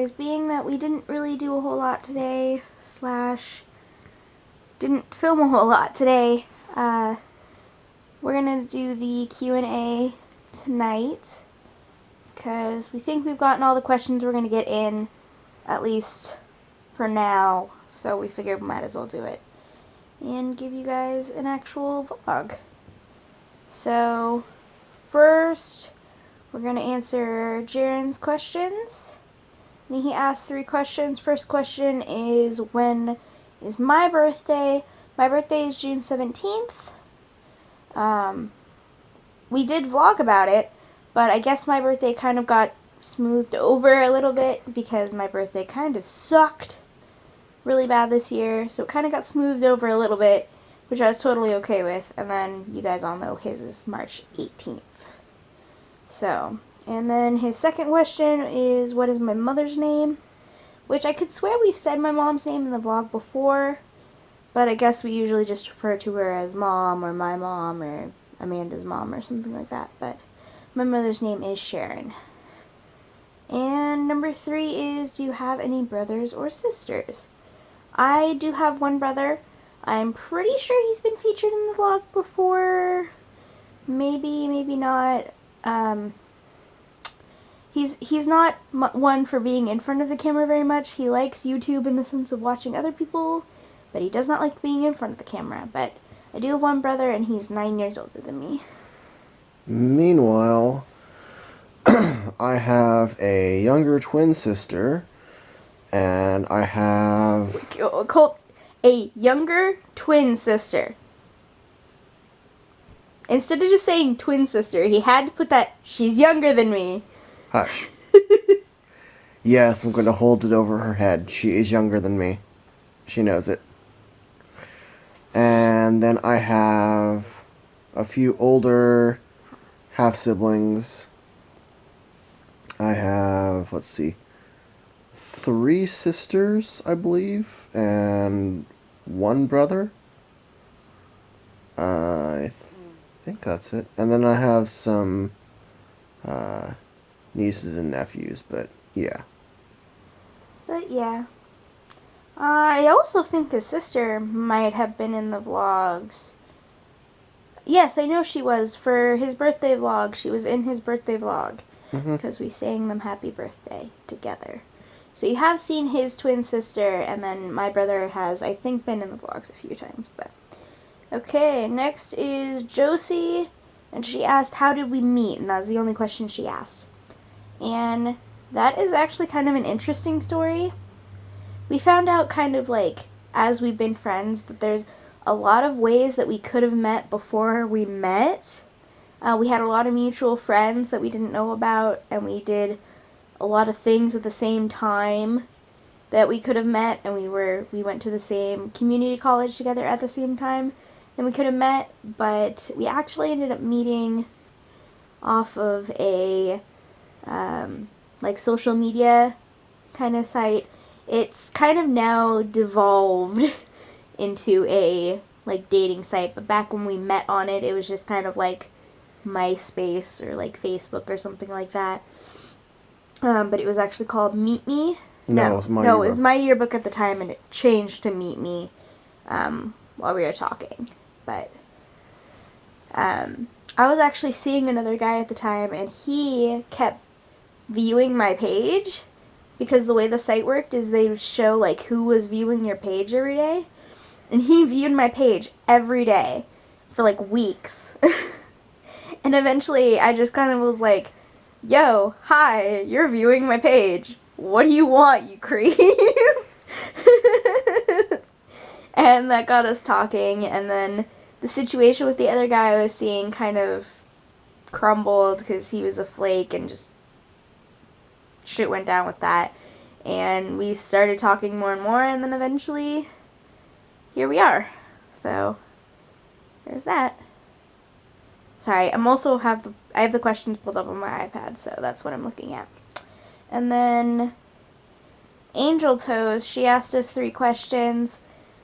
guys, being that we didn't really do a whole lot today, / didn't film a whole lot today, we're gonna do the Q&A tonight, because we think we've gotten all the questions we're gonna get in, at least for now, so we figured we might as well do it, and give you guys an actual vlog. So, first, we're going to answer Jaren's questions. And he asked 3 questions. First question is, when is my birthday? My birthday is June 17th. We did vlog about it, but I guess my birthday kind of got smoothed over a little bit because my birthday kind of sucked really bad this year. So it kind of got smoothed over a little bit, which I was totally okay with. And then you guys all know his is March 18th. So, and then his second question is, what is my mother's name? Which I could swear we've said my mom's name in the vlog before, but I guess we usually just refer to her as Mom or my mom or Amanda's mom or something like that. But my mother's name is Sharon. And number 3 is, do you have any brothers or sisters? I do have one brother. I'm pretty sure he's been featured in the vlog before. Maybe, maybe not. He's not one for being in front of the camera very much. He likes YouTube in the sense of watching other people, but he does not like being in front of the camera. But I do have one brother, and he's 9 years older than me. Meanwhile, I have a younger twin sister, and I have... Colt, a younger twin sister. Instead of just saying twin sister, he had to put that, she's younger than me. Hush. Yes, I'm going to hold it over her head. She is younger than me. She knows it. And then I have a few older half-siblings. I have, let's see, 3 sisters, I believe, and 1 brother. I think that's it. And then I have some nieces and nephews, but yeah. But yeah. I also think his sister might have been in the vlogs. Yes, I know she was. For his birthday vlog, she was in his birthday vlog. Because we sang them happy birthday together. So you have seen his twin sister, and then my brother has, I think, been in the vlogs a few times. But okay, next is Josie, and she asked, how did we meet? And that was the only question she asked. And that is actually kind of an interesting story. We found out kind of like, as we've been friends, that there's a lot of ways that we could have met before we met. We had a lot of mutual friends that we didn't know about, and we did a lot of things at the same time that we could have met, and we went to the same community college together at the same time, and we could have met, but we actually ended up meeting off of a like social media kind of site. It's kind of now devolved into a like dating site, but back when we met on it, it was just kind of like MySpace or like Facebook or something like that. But it was actually called Meet Me. No, it was my yearbook. It was my yearbook at the time, and it changed to Meet Me while we were talking. But I was actually seeing another guy at the time, and he kept viewing my page, because the way the site worked is they would show like who was viewing your page every day, and he viewed my page every day for like weeks. And eventually I just kind of was like, yo, hi, you're viewing my page. What do you want, you creep? And that got us talking, and then the situation with the other guy I was seeing kind of crumbled because he was a flake, and just shit went down with that. And we started talking more and more, and then eventually here we are. So there's that. Sorry, I have the questions pulled up on my iPad, so that's what I'm looking at. And then Angel Toes, she asked us 3 questions.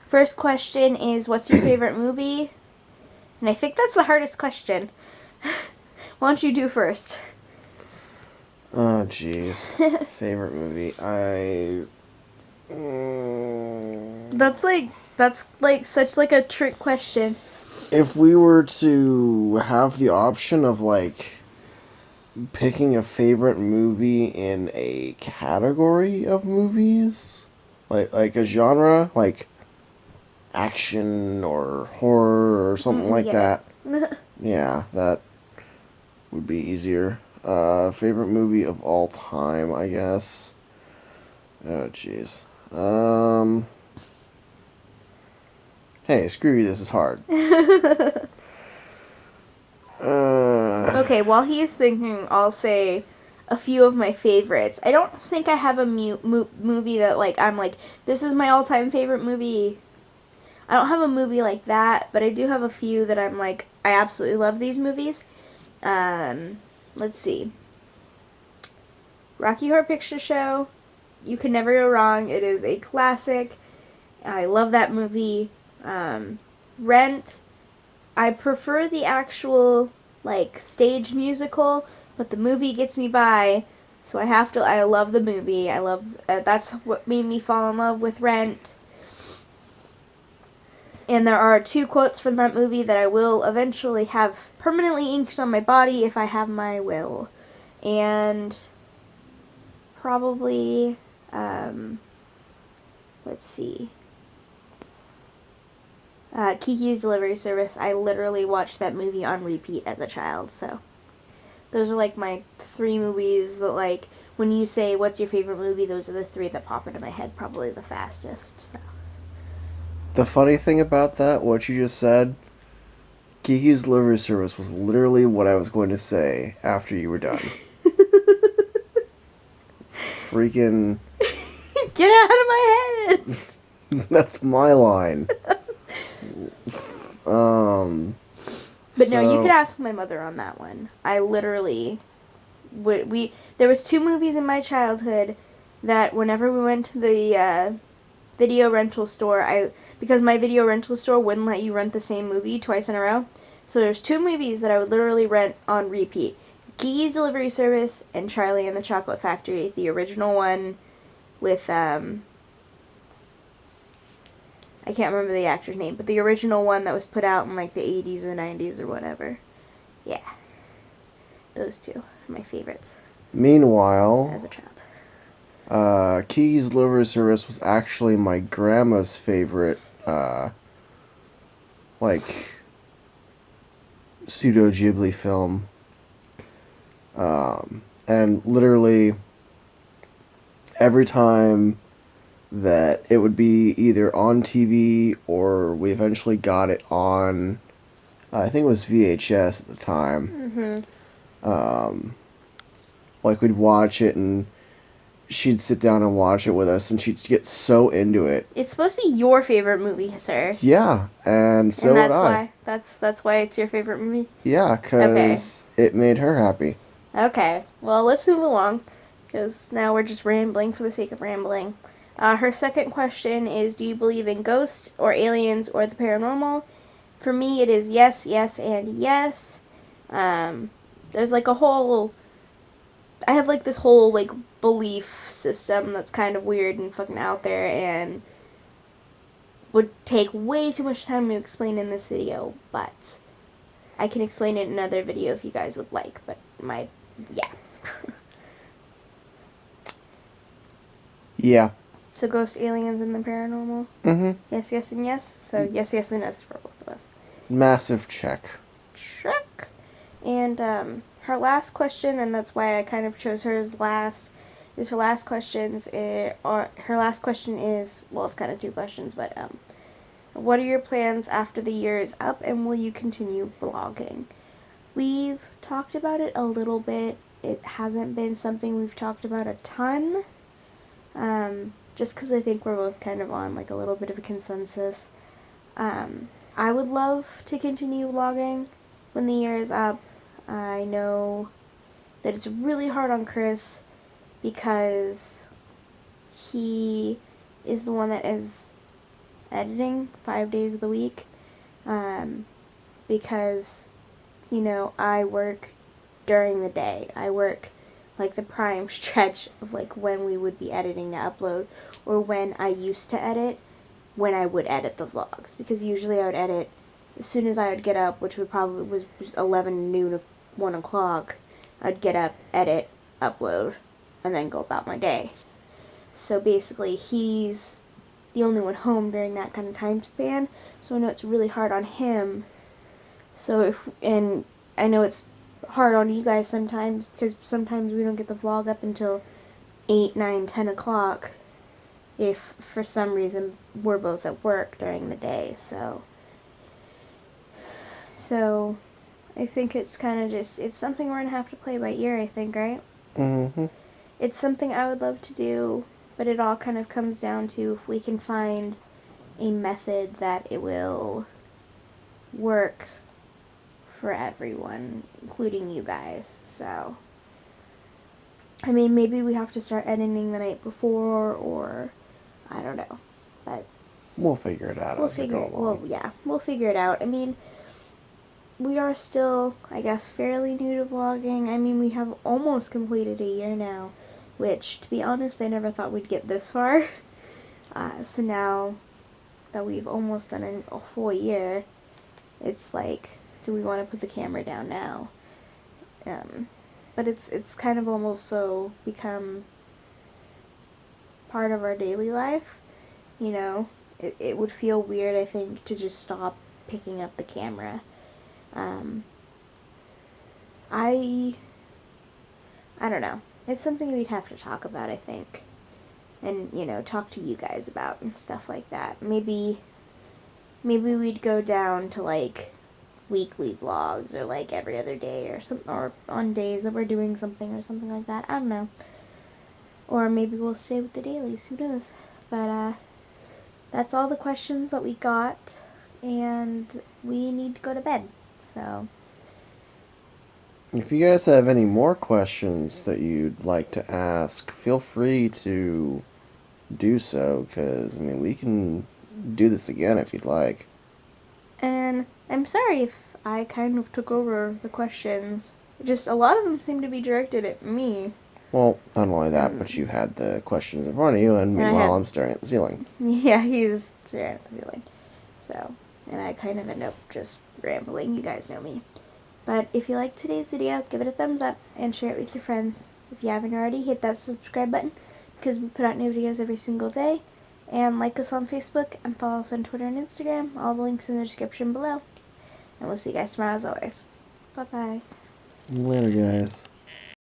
First question is, what's your favorite movie? And I think that's the hardest question. Why don't you do first? jeez. Favorite movie? That's like such like a trick question. If we were to have the option of like picking a favorite movie in a category of movies, like a genre, like action or horror or something like Yeah. that. Yeah, that would be easier. Favorite movie of all time, I guess. Oh, jeez. Hey, screw you. This is hard. Okay, while he's thinking, I'll say a few of my favorites. I don't think I have a movie that like I'm like this is my all-time favorite movie. I don't have a movie like that, but I do have a few that I'm like I absolutely love these movies. Let's see. Rocky Horror Picture Show. You can never go wrong. It is a classic. I love that movie. Rent. I prefer the actual like stage musical, but the movie gets me by. So I have to. I love the movie. I love. That's what made me fall in love with Rent. And there are two quotes from that movie that I will eventually have permanently inked on my body if I have my will. And probably, let's see. Kiki's Delivery Service. I literally watched that movie on repeat as a child, so those are like my three movies that like when you say what's your favorite movie, those are the three that pop into my head probably the fastest. So. The funny thing about that, what you just said, Kiki's Delivery Service was literally what I was going to say after you were done. Freaking. Get out of my head! That's my line. But no, you could ask my mother on that one. I literally there was two movies in my childhood that whenever we went to the video rental store, because my video rental store wouldn't let you rent the same movie twice in a row. So there's two movies that I would literally rent on repeat. Kiki's Delivery Service and Charlie and the Chocolate Factory, the original one with I can't remember the actor's name, but the original one that was put out in like the 80s and 90s or whatever. Yeah. Those two are my favorites Meanwhile, as a child. Kiki's Delivery Service was actually my grandma's favorite, like, pseudo Ghibli film. And literally, every time that it would be either on TV or we eventually got it on, I think it was VHS at the time. Like, we'd watch it and she'd sit down and watch it with us and she'd get so into it. It's supposed to be your favorite movie, sir. Yeah, and so and that's would I. why that's why it's your favorite movie. Yeah, because it made her happy. Okay, well let's move along because now we're just rambling for the sake of rambling. Her second question is, do you believe in ghosts or aliens or the paranormal? For me, it is yes, yes, and yes. There's like a whole I have like this whole like belief system that's kind of weird and fucking out there and would take way too much time to explain in this video, but I can explain it in another video if you guys would like, but yeah. Yeah. So ghost, aliens, and the paranormal? Mm-hmm. Yes, yes, and yes? So yes, yes, and yes for both of us. Massive check. Check. And her last question, and that's why I kind of chose her as last, is her last questions. Her last question is, well, it's kind of two questions, but what are your plans after the year is up, and will you continue vlogging? We've talked about it a little bit. It hasn't been something we've talked about a ton, just because I think we're both kind of on like a little bit of a consensus. I would love to continue vlogging when the year is up. I know that it's really hard on Chris because he is the one that is editing 5 days of the week, because, you know, I work during the day. I work like the prime stretch of like when we would be editing to upload, or when I used to edit, when I would edit the vlogs, because usually I would edit as soon as I would get up, which would probably was 11 noon of 1 o'clock. I'd get up, edit, upload, and then go about my day. So basically he's the only one home during that kind of time span, so I know it's really hard on him. And I know it's hard on you guys sometimes, because sometimes we don't get the vlog up until 8, 9, 10 o'clock if for some reason we're both at work during the day. So I think it's kind of just, it's something we're going to have to play by ear, I think, right? Mm-hmm. It's something I would love to do, but it all kind of comes down to if we can find a method that it will work for everyone, including you guys. So, I mean, maybe we have to start editing the night before, or I don't know, but We'll figure it out as we go along. Well, yeah, we'll figure it out. I mean, we are still, I guess, fairly new to vlogging. I mean, we have almost completed a year now, which, to be honest, I never thought we'd get this far. So now that we've almost done a full year, it's like, do we want to put the camera down now? But it's kind of almost so become part of our daily life, you know. It would feel weird, I think, to just stop picking up the camera. I don't know. It's something we'd have to talk about, I think. And, you know, talk to you guys about and stuff like that. Maybe we'd go down to like weekly vlogs, or like every other day, or on days that we're doing something or something like that. I don't know. Or maybe we'll stay with the dailies, who knows. But that's all the questions that we got, and we need to go to bed. So If you guys have any more questions that you'd like to ask, feel free to do so, because, I mean, we can do this again if you'd like. And I'm sorry if I kind of took over the questions. Just a lot of them seem to be directed at me. Well, not only that, but And, you had the questions in front of you, and and I meanwhile had, I'm staring at the ceiling. yeah, he's staring at the ceiling. So, and I kind of end up just rambling. You guys know me. But if you liked today's video, give it a thumbs up and share it with your friends. If you haven't already, hit that subscribe button, because we put out new videos every single day. And like us on Facebook and follow us on Twitter and Instagram. All the links in the description below. And we'll see you guys tomorrow as always. Bye-bye. Later, guys.